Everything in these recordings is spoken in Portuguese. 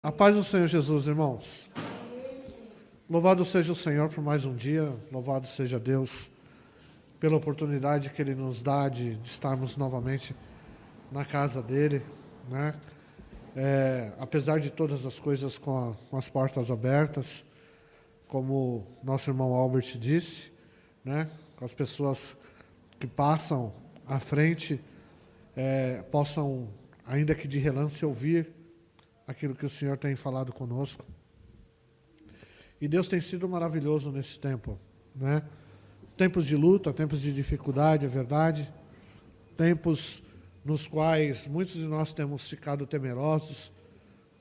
A paz do Senhor Jesus, irmãos. Louvado seja o Senhor por mais um dia, louvado seja Deus pela oportunidade que Ele nos dá de estarmos novamente na casa dEle, né? Apesar de todas as coisas com as portas abertas, como nosso irmão Albert disse, né? Com as pessoas que passam à frente, possam, ainda que de relance, ouvir aquilo que o Senhor tem falado conosco. E Deus tem sido maravilhoso nesse tempo, né? Tempos de luta, tempos de dificuldade, é verdade. Tempos nos quais muitos de nós temos ficado temerosos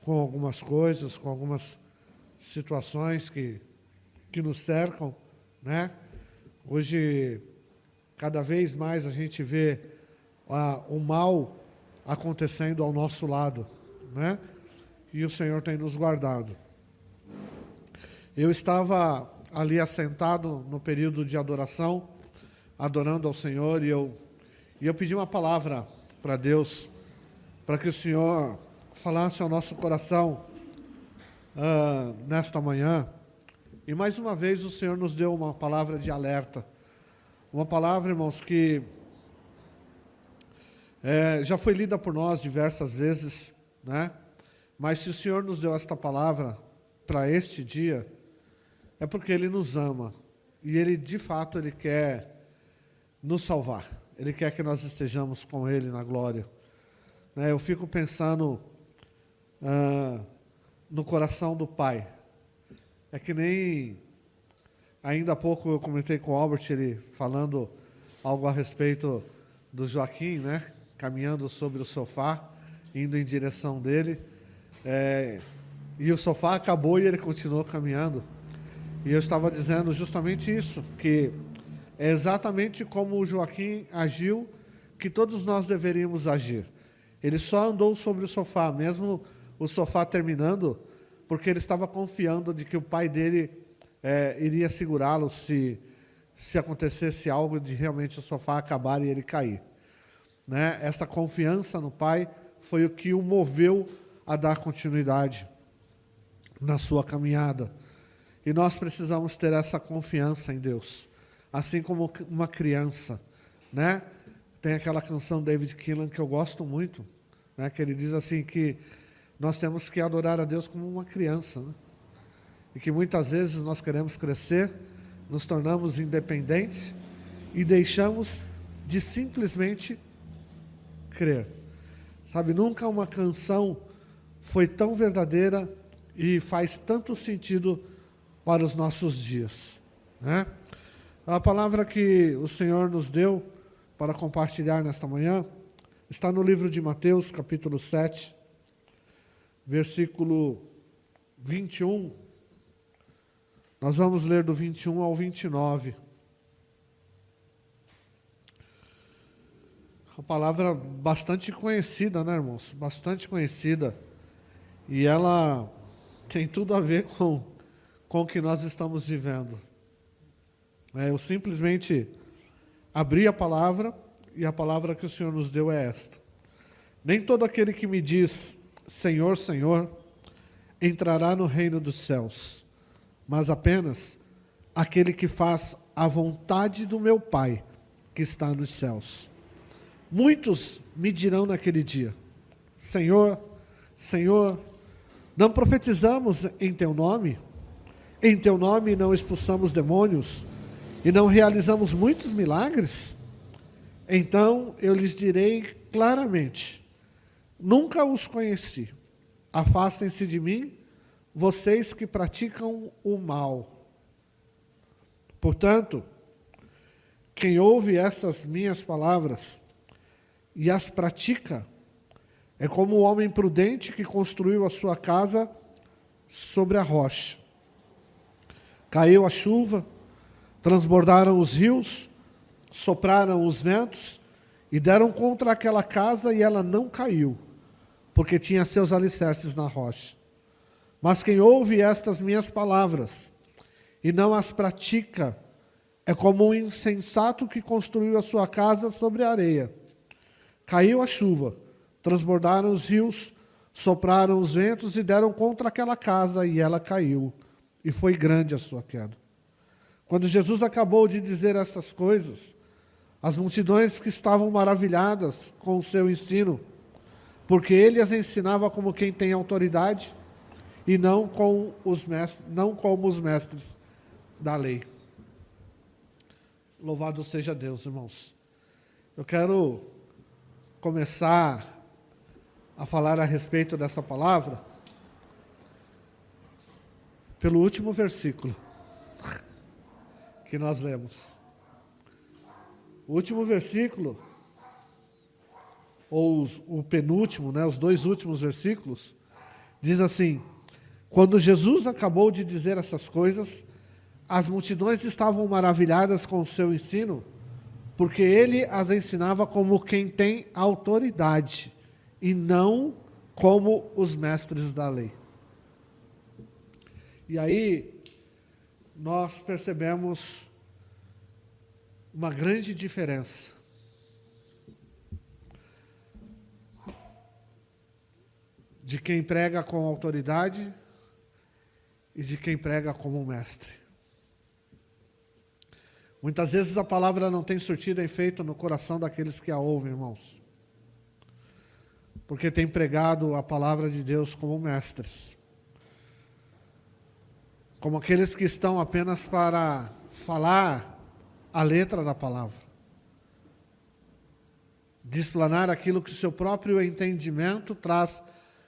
com algumas coisas, com algumas situações que nos cercam, né? Hoje, cada vez mais a gente vê o mal acontecendo ao nosso lado, né? E o Senhor tem nos guardado. Eu estava ali assentado no período de adoração, adorando ao Senhor, e eu pedi uma palavra para Deus, para que o Senhor falasse ao nosso coração nesta manhã. E mais uma vez o Senhor nos deu uma palavra de alerta. Uma palavra, irmãos, que já foi lida por nós diversas vezes, né? Mas se o Senhor nos deu esta palavra para este dia, é porque Ele nos ama. E Ele, de fato, Ele quer nos salvar. Ele quer que nós estejamos com Ele na glória. Eu fico pensando no coração do Pai. É que nem... Ainda há pouco eu comentei com o Albert, ele falando algo a respeito do Joaquim, né? Caminhando sobre o sofá, indo em direção dele. E o sofá acabou e ele continuou caminhando. E eu estava dizendo justamente isso, que é exatamente como o Joaquim agiu, que todos nós deveríamos agir. Ele só andou sobre o sofá, mesmo o sofá terminando, porque ele estava confiando de que o pai dele iria segurá-lo se acontecesse algo de realmente o sofá acabar e ele cair, né? Essa confiança no pai foi o que o moveu a dar continuidade na sua caminhada. E nós precisamos ter essa confiança em Deus, assim como uma criança, né? Tem aquela canção David Keelan que eu gosto muito, né? Que ele diz assim que nós temos que adorar a Deus como uma criança, né? E que muitas vezes nós queremos crescer, nos tornamos independentes e deixamos de simplesmente crer. Sabe, nunca uma canção foi tão verdadeira e faz tanto sentido para os nossos dias, né? A palavra que o Senhor nos deu para compartilhar nesta manhã está no livro de Mateus, capítulo 7, versículo 21. Nós vamos ler do 21 ao 29. Uma palavra bastante conhecida, né, irmãos? Bastante conhecida. E ela tem tudo a ver com o que nós estamos vivendo. Eu simplesmente abri a palavra e a palavra que o Senhor nos deu é esta. Nem todo aquele que me diz, Senhor, Senhor, entrará no reino dos céus, mas apenas aquele que faz a vontade do meu Pai, que está nos céus. Muitos me dirão naquele dia, Senhor, Senhor, não profetizamos em Teu nome? Em Teu nome não expulsamos demônios? E não realizamos muitos milagres? Então eu lhes direi claramente, nunca os conheci. Afastem-se de mim, vocês que praticam o mal. Portanto, quem ouve estas minhas palavras e as pratica, é como o homem prudente que construiu a sua casa sobre a rocha. Caiu a chuva, transbordaram os rios, sopraram os ventos e deram contra aquela casa e ela não caiu, porque tinha seus alicerces na rocha. Mas quem ouve estas minhas palavras e não as pratica, é como um insensato que construiu a sua casa sobre a areia. Caiu a chuva, transbordaram os rios, sopraram os ventos e deram contra aquela casa, e ela caiu, e foi grande a sua queda. Quando Jesus acabou de dizer estas coisas, as multidões que estavam maravilhadas com o seu ensino, porque ele as ensinava como quem tem autoridade, e não como os mestres da lei. Louvado seja Deus, irmãos. Eu quero começar a falar a respeito dessa palavra pelo último versículo que nós lemos. O último versículo, ou o penúltimo, os dois últimos versículos, diz assim: quando Jesus acabou de dizer essas coisas, as multidões estavam maravilhadas com o seu ensino, porque ele as ensinava como quem tem autoridade, e não como os mestres da lei. E aí, nós percebemos uma grande diferença. De quem prega com autoridade e de quem prega como um mestre. Muitas vezes a palavra não tem surtido efeito no coração daqueles que a ouvem, irmãos. Porque tem pregado a palavra de Deus como mestres. Como aqueles que estão apenas para falar a letra da palavra. De explanar aquilo que o seu próprio entendimento traz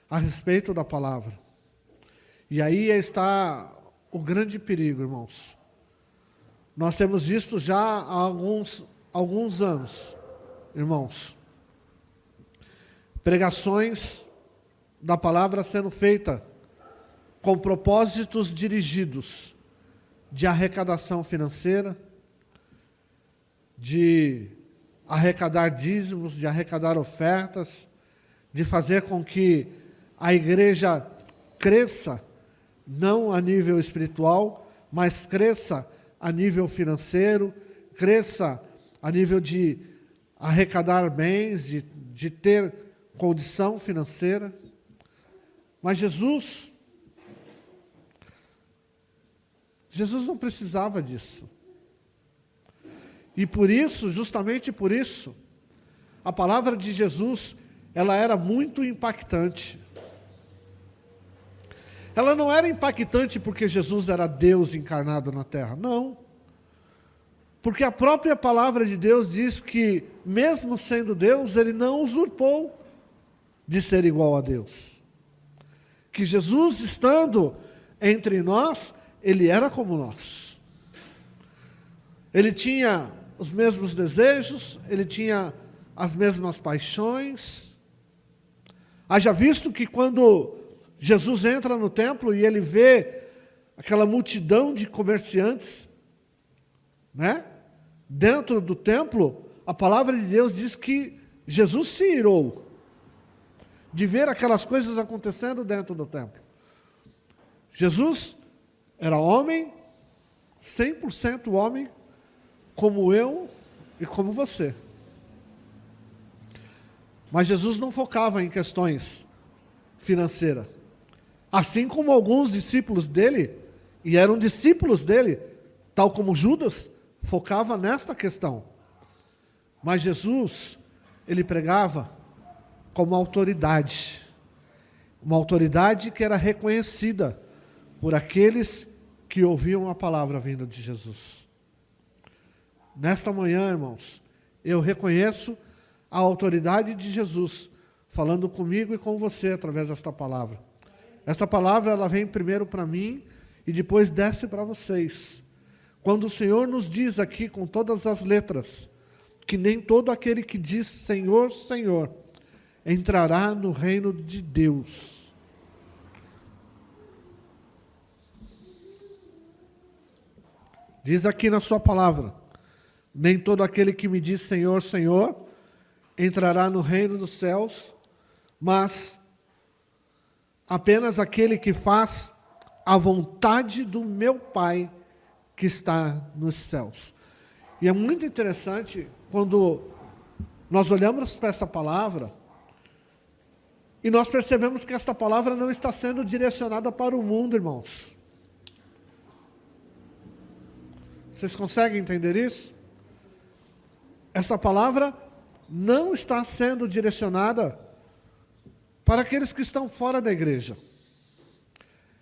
a respeito da palavra. E aí está o grande perigo, irmãos. Nós temos visto já há alguns anos, irmãos, pregações da palavra sendo feita com propósitos dirigidos de arrecadação financeira, de arrecadar dízimos, de arrecadar ofertas, de fazer com que a igreja cresça, não a nível espiritual, mas cresça a nível financeiro, cresça a nível de arrecadar bens, de ter condição financeira. Mas Jesus não precisava disso. E por isso, justamente por isso, a palavra de Jesus, ela era muito impactante. Ela não era impactante porque Jesus era Deus encarnado na terra, não. Porque a própria palavra de Deus diz que, mesmo sendo Deus, ele não usurpou de ser igual a Deus. Que Jesus, estando entre nós, ele era como nós. Ele tinha os mesmos desejos, ele tinha as mesmas paixões. Haja visto que quando Jesus entra no templo e ele vê aquela multidão de comerciantes, dentro do templo, a palavra de Deus diz que Jesus se irou de ver aquelas coisas acontecendo dentro do templo. Jesus era homem, 100% homem, como eu e como você. Mas Jesus não focava em questões financeiras. Assim como alguns discípulos dele, e eram discípulos dele, tal como Judas, focava nesta questão. Mas Jesus, ele pregava como autoridade. Uma autoridade que era reconhecida por aqueles que ouviam a palavra vinda de Jesus. Nesta manhã, irmãos, eu reconheço a autoridade de Jesus falando comigo e com você através desta palavra. Esta palavra, ela vem primeiro para mim e depois desce para vocês. Quando o Senhor nos diz aqui com todas as letras que nem todo aquele que diz Senhor, Senhor entrará no reino de Deus. Diz aqui na sua palavra: nem todo aquele que me diz Senhor, Senhor entrará no reino dos céus, mas apenas aquele que faz a vontade do meu Pai que está nos céus. E é muito interessante quando nós olhamos para essa palavra E nós percebemos que esta palavra não está sendo direcionada para o mundo, irmãos. Vocês conseguem entender isso? Essa palavra não está sendo direcionada para aqueles que estão fora da igreja.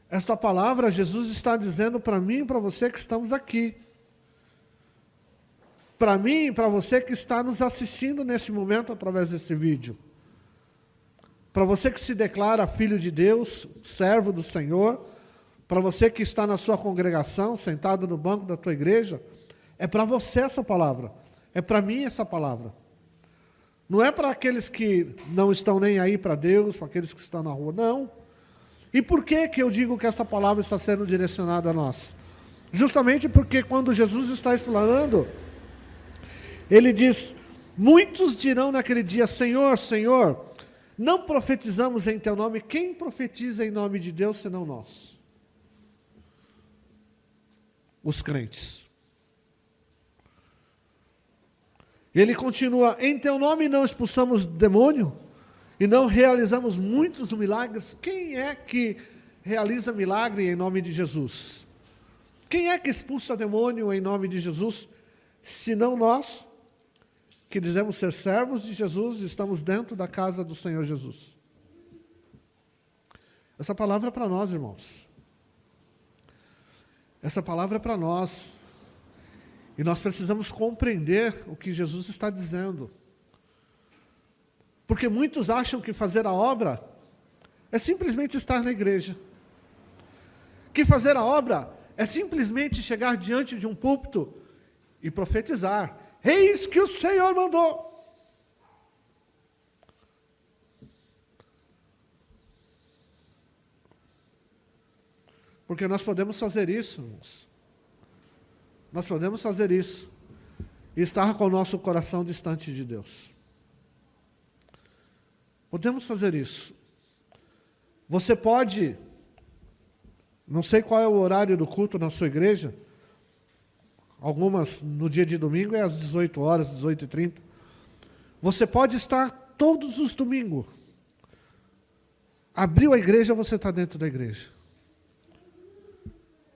Esta palavra, Jesus está dizendo para mim e para você que estamos aqui. Para mim e para você que está nos assistindo neste momento através desse vídeo. Para você que se declara filho de Deus, servo do Senhor, para você que está na sua congregação, sentado no banco da tua igreja, é para você essa palavra. É para mim essa palavra. Não é para aqueles que não estão nem aí para Deus, para aqueles que estão na rua, não. E por que eu digo que essa palavra está sendo direcionada a nós? Justamente porque quando Jesus está explanando, ele diz, muitos dirão naquele dia, Senhor, Senhor, não profetizamos em teu nome. Quem profetiza em nome de Deus senão nós? Os crentes. Ele continua, em teu nome não expulsamos demônio e não realizamos muitos milagres. Quem é que realiza milagre em nome de Jesus? Quem é que expulsa demônio em nome de Jesus? Senão nós, que dizemos ser servos de Jesus e estamos dentro da casa do Senhor Jesus. Essa palavra é para nós, irmãos. Essa palavra é para nós. E nós precisamos compreender o que Jesus está dizendo. Porque muitos acham que fazer a obra é simplesmente estar na igreja. Que fazer a obra é simplesmente chegar diante de um púlpito e profetizar. Eis que o Senhor mandou. Porque nós podemos fazer isso, irmãos. Nós podemos fazer isso e estar com o nosso coração distante de Deus. Podemos fazer isso. Você pode, não sei qual é o horário do culto na sua igreja, algumas no dia de domingo é às 18 horas, 18h30. Você pode estar todos os domingos. Abriu a igreja, você está dentro da igreja.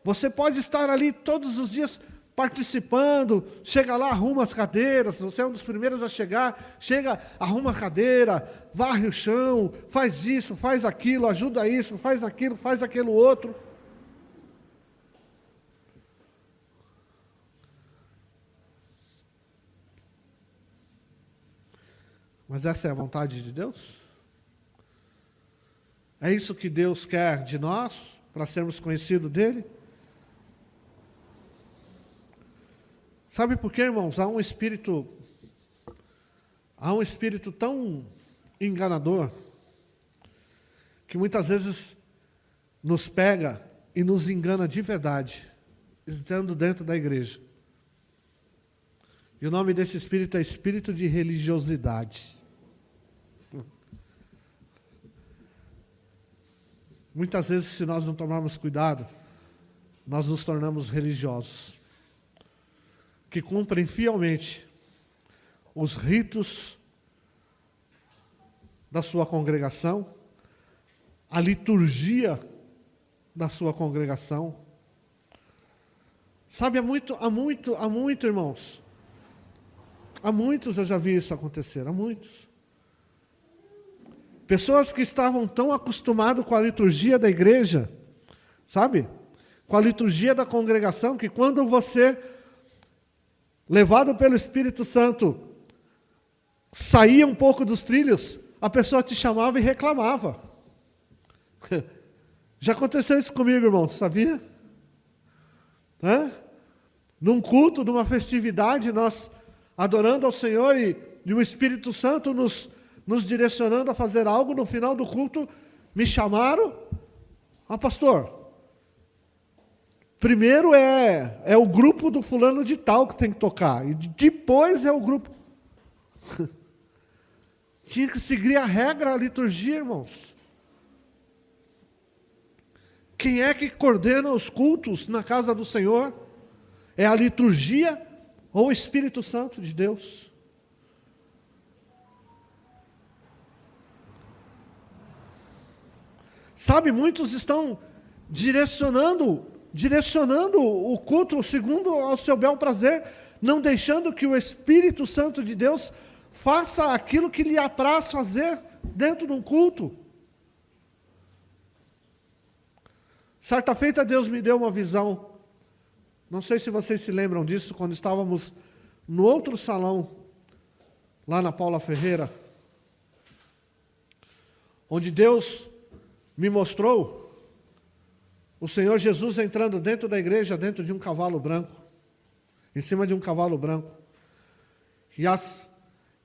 Você pode estar ali todos os dias participando, chega lá, arruma as cadeiras, você é um dos primeiros a chegar, chega, arruma a cadeira, varre o chão, faz isso, faz aquilo, ajuda isso, faz aquilo, faz aquilo outro. Mas essa é a vontade de Deus? É isso que Deus quer de nós, para sermos conhecidos dele? Sabe por quê, irmãos? Há um espírito tão enganador, que muitas vezes nos pega e nos engana de verdade, estando dentro da igreja. E o nome desse espírito é espírito de religiosidade. Muitas vezes, se nós não tomarmos cuidado, nós nos tornamos religiosos, que cumprem fielmente os ritos da sua congregação, a liturgia da sua congregação. Sabe, há muito, irmãos. Há muitos eu já vi isso acontecer, há muitos. Pessoas que estavam tão acostumadas com a liturgia da igreja, sabe? Com a liturgia da congregação, que quando você, levado pelo Espírito Santo, saía um pouco dos trilhos, a pessoa te chamava e reclamava. Já aconteceu isso comigo, irmão, sabia? Num culto, numa festividade, nós adorando ao Senhor e o Espírito Santo nos direcionando a fazer algo, no final do culto, me chamaram, pastor, primeiro é o grupo do fulano de tal que tem que tocar, e depois é o grupo. Tinha que seguir a regra, a liturgia, irmãos. Quem é que coordena os cultos na casa do Senhor? É a liturgia ou o Espírito Santo de Deus? Sabe, muitos estão direcionando o culto segundo ao seu bel prazer, não deixando que o Espírito Santo de Deus faça aquilo que lhe apraz fazer dentro de um culto. Certa feita Deus me deu uma visão, não sei se vocês se lembram disso, quando estávamos no outro salão, lá na Paula Ferreira, onde Deus me mostrou o Senhor Jesus entrando dentro da igreja, dentro de um cavalo branco, em cima de um cavalo branco. E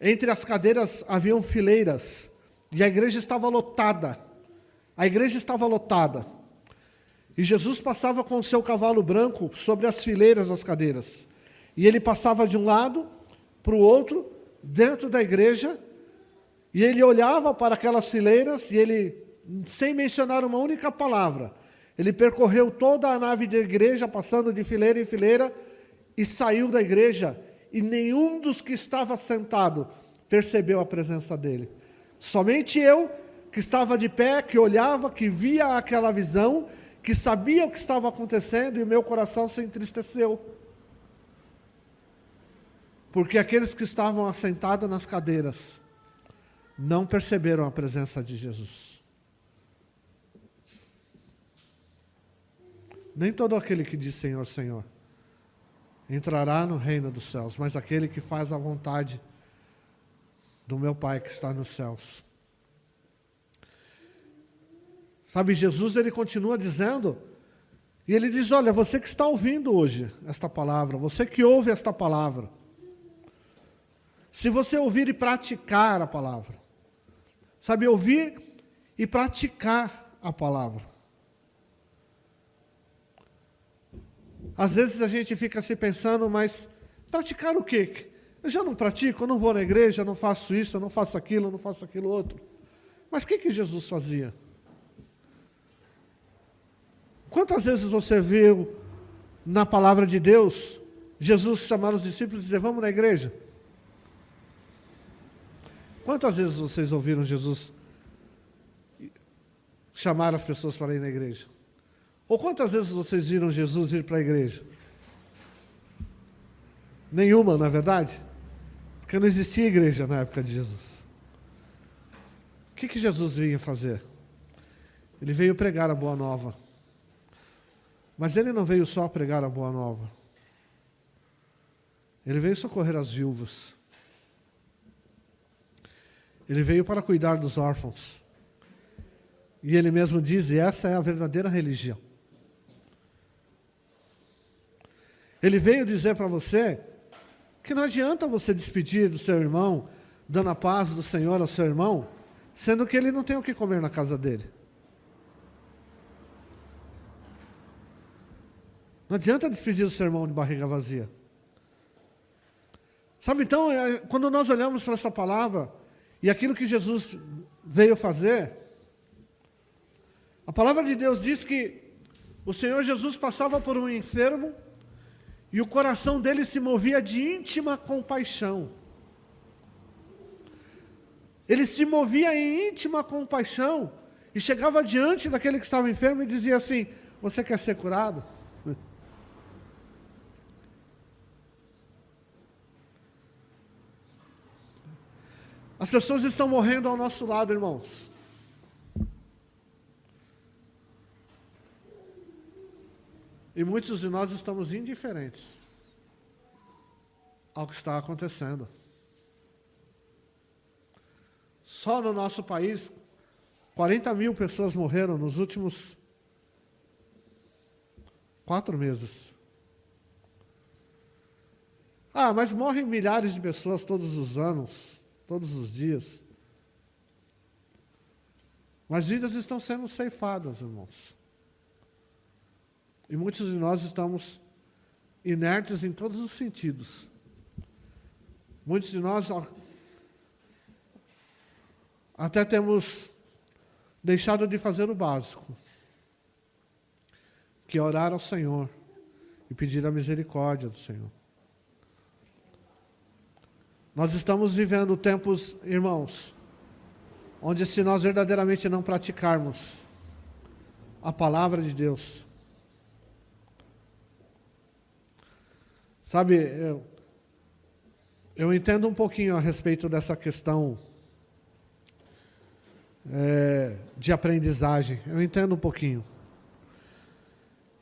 entre as cadeiras haviam fileiras, e a igreja estava lotada. A igreja estava lotada. E Jesus passava com o seu cavalo branco sobre as fileiras das cadeiras. E ele passava de um lado para o outro, dentro da igreja, e ele olhava para aquelas fileiras, e ele, sem mencionar uma única palavra, ele percorreu toda a nave da igreja, passando de fileira em fileira, e saiu da igreja, e nenhum dos que estava sentado percebeu a presença dele. Somente eu, que estava de pé, que olhava, que via aquela visão, que sabia o que estava acontecendo, e o meu coração se entristeceu. Porque aqueles que estavam assentados nas cadeiras não perceberam a presença de Jesus. Nem todo aquele que diz Senhor, Senhor entrará no reino dos céus, mas aquele que faz a vontade do meu Pai que está nos céus. Sabe, Jesus, ele continua dizendo, e ele diz, olha, você que está ouvindo hoje esta palavra, você que ouve esta palavra, se você ouvir e praticar a palavra, sabe, ouvir e praticar a palavra. Às vezes a gente fica se pensando, mas praticar o quê? Eu já não pratico, eu não vou na igreja, eu não faço isso, eu não faço aquilo, eu não faço aquilo outro. Mas o que Jesus fazia? Quantas vezes você viu na palavra de Deus, Jesus chamar os discípulos e dizer, vamos na igreja? Quantas vezes vocês ouviram Jesus chamar as pessoas para ir na igreja? Ou quantas vezes vocês viram Jesus ir para a igreja? Nenhuma, não é verdade? Porque não existia igreja na época de Jesus. O que Jesus vinha fazer? Ele veio pregar a boa nova. Mas ele não veio só pregar a boa nova. Ele veio socorrer as viúvas. Ele veio para cuidar dos órfãos. E ele mesmo diz, e essa é a verdadeira religião. Ele veio dizer para você que não adianta você despedir do seu irmão, dando a paz do Senhor ao seu irmão, sendo que ele não tem o que comer na casa dele. Não adianta despedir do seu irmão de barriga vazia. Sabe, então, quando nós olhamos para essa palavra, e aquilo que Jesus veio fazer, a palavra de Deus diz que o Senhor Jesus passava por um enfermo, e o coração dele se movia de íntima compaixão. Ele se movia em íntima compaixão, e chegava diante daquele que estava enfermo e dizia assim, você quer ser curado? As pessoas estão morrendo ao nosso lado, irmãos. E muitos de nós estamos indiferentes ao que está acontecendo. Só no nosso país, 40 mil pessoas morreram nos últimos 4 meses. Ah, mas morrem milhares de pessoas todos os anos, todos os dias. Mas vidas estão sendo ceifadas, irmãos. E muitos de nós estamos inertes em todos os sentidos. Muitos de nós até temos deixado de fazer o básico, que é orar ao Senhor e pedir a misericórdia do Senhor. Nós estamos vivendo tempos, irmãos, onde se nós verdadeiramente não praticarmos a palavra de Deus. Sabe, eu entendo um pouquinho a respeito dessa questão de aprendizagem. Eu entendo um pouquinho.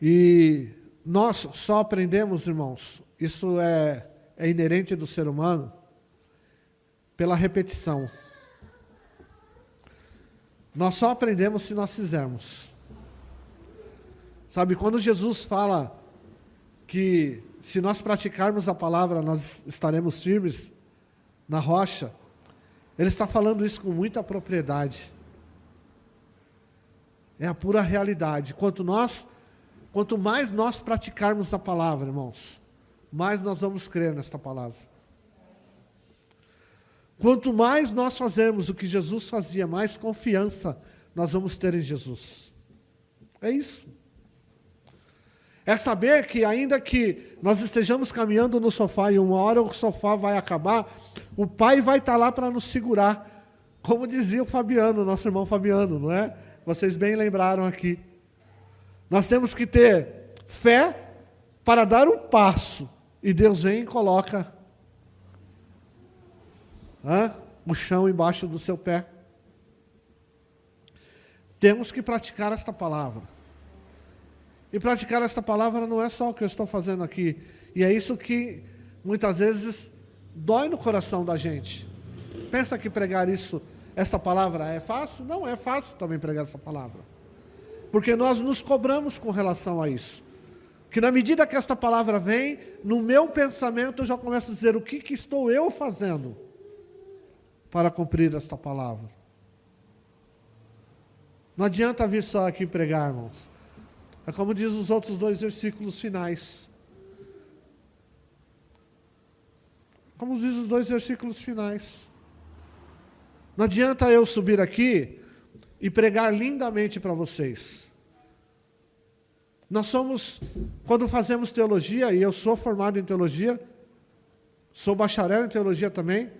E nós só aprendemos, irmãos, isso é inerente do ser humano, pela repetição. Nós só aprendemos se nós fizermos. Sabe, quando Jesus fala que se nós praticarmos a palavra, nós estaremos firmes na rocha, Ele está falando isso com muita propriedade. É a pura realidade. Quanto mais nós praticarmos a palavra, irmãos, mais nós vamos crer nesta palavra. Quanto mais nós fazermos o que Jesus fazia, mais confiança nós vamos ter em Jesus. É isso. É saber que ainda que nós estejamos caminhando no sofá e uma hora o sofá vai acabar, o Pai vai estar lá para nos segurar. Como dizia o Fabiano, nosso irmão Fabiano, não é? Vocês bem lembraram aqui. Nós temos que ter fé para dar um passo. E Deus vem e coloca o chão embaixo do seu pé. Temos que praticar esta palavra. E praticar esta palavra não é só o que eu estou fazendo aqui. E é isso que muitas vezes dói no coração da gente. Pensa que pregar esta palavra é fácil? Não é fácil também pregar essa palavra. Porque nós nos cobramos com relação a isso. Que na medida que esta palavra vem, no meu pensamento eu já começo a dizer o que estou eu fazendo para cumprir esta palavra. Não adianta vir só aqui pregar, irmãos. É como diz os outros 2 versículos finais. Como diz os 2 versículos finais. Não adianta eu subir aqui e pregar lindamente para vocês. Nós somos, quando fazemos teologia, e eu sou formado em teologia, sou bacharel em teologia também,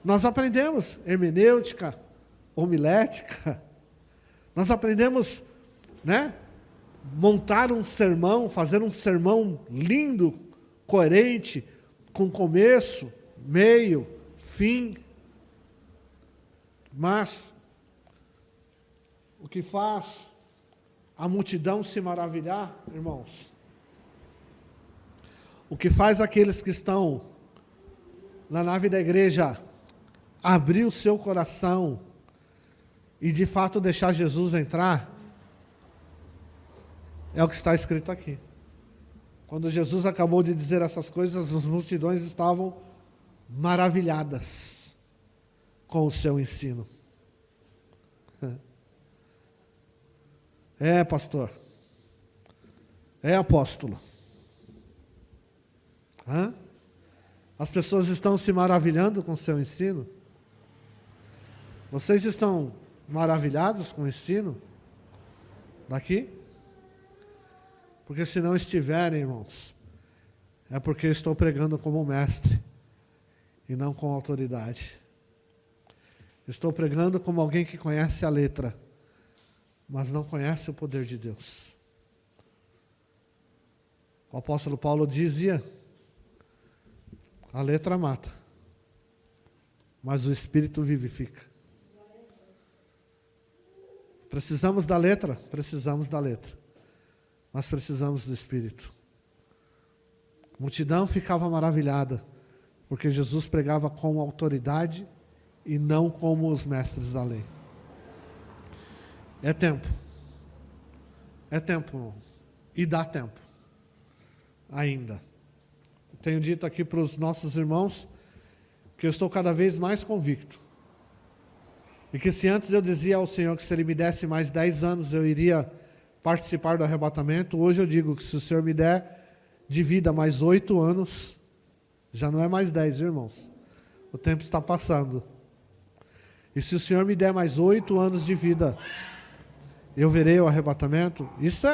nós aprendemos hermenêutica, homilética, nós aprendemos, montar um sermão, fazer um sermão lindo, coerente, com começo, meio, fim. Mas o que faz a multidão se maravilhar, irmãos, o que faz aqueles que estão na nave da igreja abrir o seu coração e de fato deixar Jesus entrar, é o que está escrito aqui. Quando Jesus acabou de dizer essas coisas, as multidões estavam maravilhadas com o seu ensino. É, pastor. É, apóstolo. As pessoas estão se maravilhando com o seu ensino? Vocês estão maravilhados com o ensino daqui? Porque se não estiverem, irmãos, é porque eu estou pregando como mestre e não com autoridade. Estou pregando como alguém que conhece a letra, mas não conhece o poder de Deus. O apóstolo Paulo dizia: a letra mata, mas o Espírito vivifica. Precisamos da letra? Precisamos da letra. Mas precisamos do Espírito. A multidão ficava maravilhada, porque Jesus pregava com autoridade e não como os mestres da lei. É tempo. É tempo. E dá tempo. Ainda. Tenho dito aqui para os nossos irmãos que eu estou cada vez mais convicto. E que se antes eu dizia ao Senhor que se Ele me desse mais 10 anos eu iria participar do arrebatamento, hoje eu digo que se o Senhor me der de vida mais 8 anos, já não é mais 10, viu, irmãos? O tempo está passando. E se o Senhor me der mais 8 anos de vida, eu verei o arrebatamento. Isso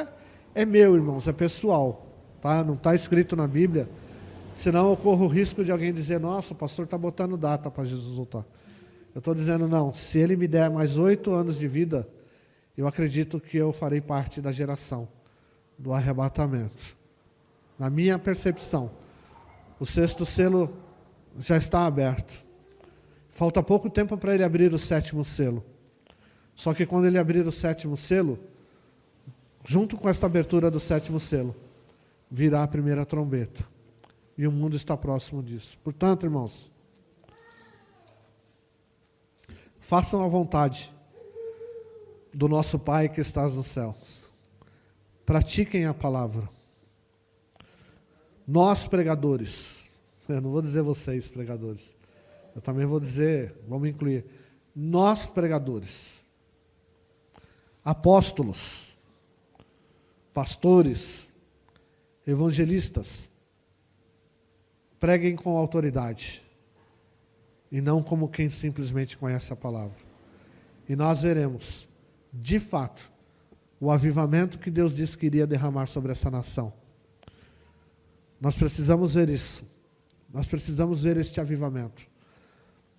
é meu, irmãos, é pessoal, tá? Não está escrito na Bíblia. Senão eu corro o risco de alguém dizer: nossa, o pastor está botando data para Jesus voltar. Eu estou dizendo, não, se Ele me der mais 8 anos de vida, eu acredito que eu farei parte da geração do arrebatamento. Na minha percepção, o 6º selo já está aberto. Falta pouco tempo para ele abrir o 7º selo. Só que quando ele abrir o 7º selo, junto com esta abertura do 7º selo, virá a primeira trombeta. E o mundo está próximo disso. Portanto, irmãos, façam a vontade do nosso Pai que estás nos céus. Pratiquem a palavra. Nós, pregadores, eu não vou dizer vocês, pregadores, eu também vou dizer, vamos incluir, nós, pregadores, apóstolos, pastores, evangelistas, preguem com autoridade e não como quem simplesmente conhece a palavra. E nós veremos, de fato, o avivamento que Deus disse que iria derramar sobre essa nação. Nós precisamos ver isso. Nós precisamos ver este avivamento.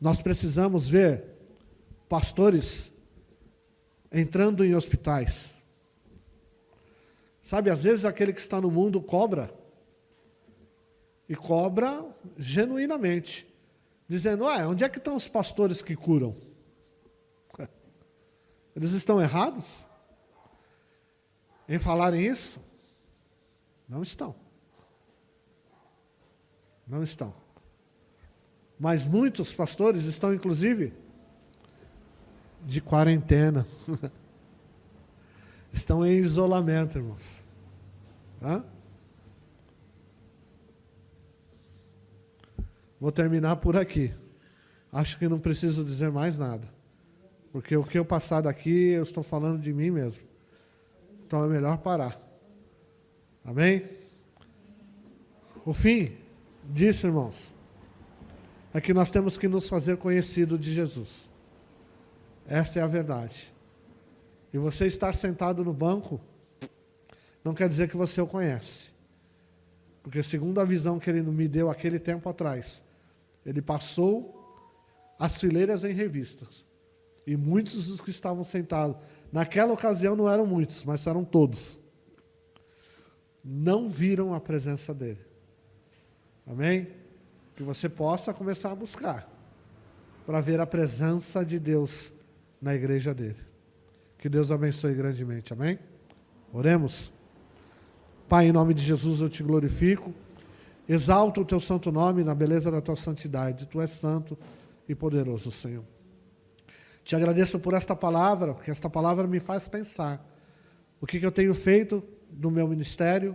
Nós precisamos ver pastores entrando em hospitais. Sabe, às vezes aquele que está no mundo cobra. E cobra genuinamente. Dizendo, onde é que estão os pastores que curam? Eles estão errados em falarem isso? Não estão. Não estão. Mas muitos pastores estão, inclusive, de quarentena. Estão em isolamento, irmãos. Vou terminar por aqui. Acho que não preciso dizer mais nada. Porque o que eu passar daqui, eu estou falando de mim mesmo. Então é melhor parar. Amém? O fim disso, irmãos, é que nós temos que nos fazer conhecido de Jesus. Esta é a verdade. E você estar sentado no banco não quer dizer que você o conhece. Porque segundo a visão que ele me deu aquele tempo atrás, ele passou as fileiras em revistas. E muitos dos que estavam sentados, naquela ocasião não eram muitos, mas eram todos, não viram a presença dele. Amém? Que você possa começar a buscar para ver a presença de Deus na igreja dele. Que Deus abençoe grandemente. Amém? Oremos. Pai, em nome de Jesus eu te glorifico, exalto o teu santo nome na beleza da tua santidade. Tu és santo e poderoso, Senhor. Te agradeço por esta palavra, porque esta palavra me faz pensar o que eu tenho feito no meu ministério,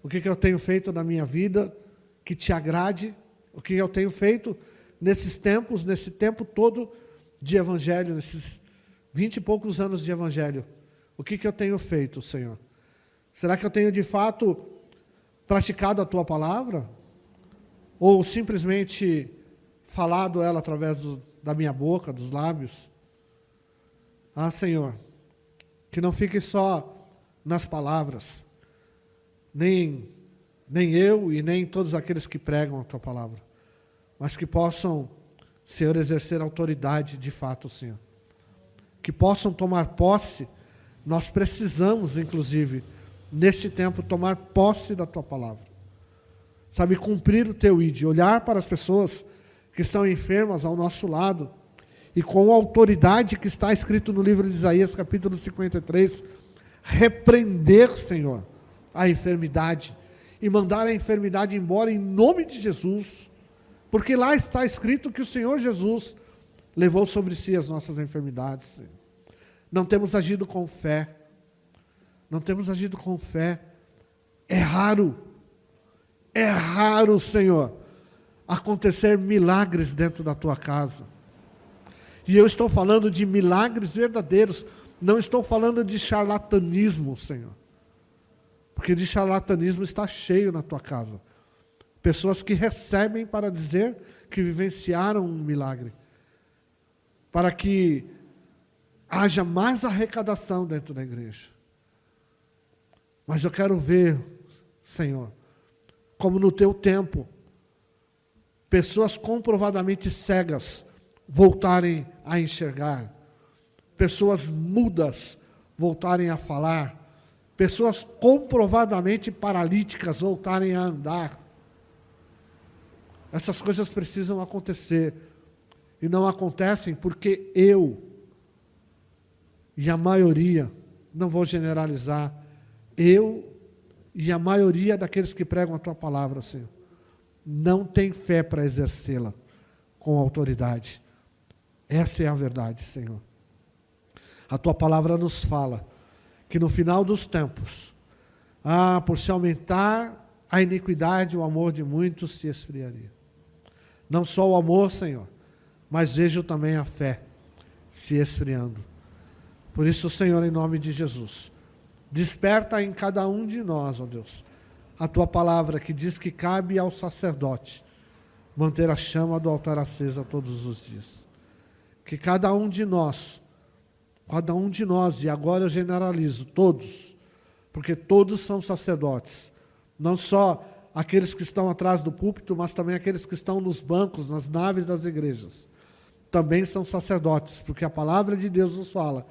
o que eu tenho feito na minha vida, que te agrade, o que eu tenho feito nesses tempos, nesse tempo todo de evangelho, nesses 20 e poucos anos de evangelho. O que eu tenho feito, Senhor? Será que eu tenho de fato praticado a tua palavra? Ou simplesmente falado ela através da minha boca, dos lábios? Senhor, que não fique só nas palavras, nem eu e nem todos aqueles que pregam a tua palavra, mas que possam, Senhor, exercer autoridade de fato, Senhor. Que possam tomar posse. Nós precisamos, inclusive, neste tempo, tomar posse da tua palavra. Sabe, cumprir o teu ID, olhar para as pessoas que estão enfermas ao nosso lado, e com a autoridade que está escrito no livro de Isaías, capítulo 53, repreender, Senhor, a enfermidade, e mandar a enfermidade embora em nome de Jesus, porque lá está escrito que o Senhor Jesus levou sobre si as nossas enfermidades, Senhor. Não temos agido com fé, não temos agido com fé. É raro, Senhor, acontecer milagres dentro da tua casa. E eu estou falando de milagres verdadeiros, não estou falando de charlatanismo, Senhor. Porque de charlatanismo está cheio na tua casa. Pessoas que recebem para dizer que vivenciaram um milagre. Para que haja mais arrecadação dentro da igreja. Mas eu quero ver, Senhor, como no teu tempo, pessoas comprovadamente cegas voltarem a enxergar. Pessoas mudas voltarem a falar, pessoas comprovadamente paralíticas voltarem a andar. Essas coisas precisam acontecer, e não acontecem porque eu, e a maioria, não vou generalizar, eu e a maioria daqueles que pregam a tua palavra, Senhor, não tem fé para exercê-la com autoridade. Essa é a verdade, Senhor. A tua palavra nos fala que no final dos tempos, por se aumentar a iniquidade, o amor de muitos se esfriaria. Não só o amor, Senhor, mas vejo também a fé se esfriando. Por isso, Senhor, em nome de Jesus, desperta em cada um de nós, ó Deus, a tua palavra que diz que cabe ao sacerdote manter a chama do altar acesa todos os dias. Que cada um de nós, e agora eu generalizo, todos, porque todos são sacerdotes, não só aqueles que estão atrás do púlpito, mas também aqueles que estão nos bancos, nas naves das igrejas, também são sacerdotes, porque a palavra de Deus nos fala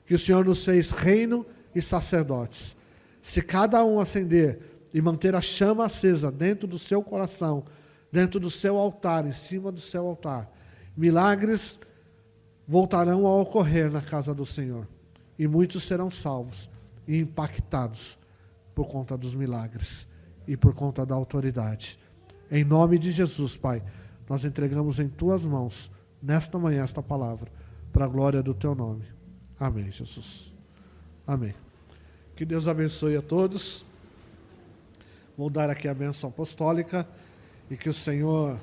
que o Senhor nos fez reino e sacerdotes. Se cada um acender e manter a chama acesa dentro do seu coração, dentro do seu altar, em cima do seu altar, milagres voltarão a ocorrer na casa do Senhor, e muitos serão salvos e impactados por conta dos milagres e por conta da autoridade. Em nome de Jesus, Pai, nós entregamos em tuas mãos nesta manhã esta palavra, para a glória do teu nome. Amém, Jesus. Amém. Que Deus abençoe a todos. Vou dar aqui a bênção apostólica e que o Senhor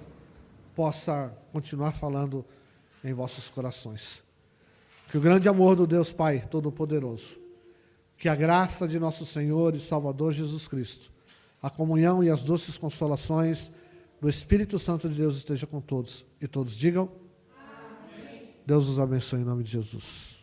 possa continuar falando em vossos corações. Que o grande amor do Deus Pai Todo-Poderoso, que a graça de nosso Senhor e Salvador Jesus Cristo, a comunhão e as doces consolações do Espírito Santo de Deus esteja com todos. E todos digam: amém. Deus os abençoe em nome de Jesus.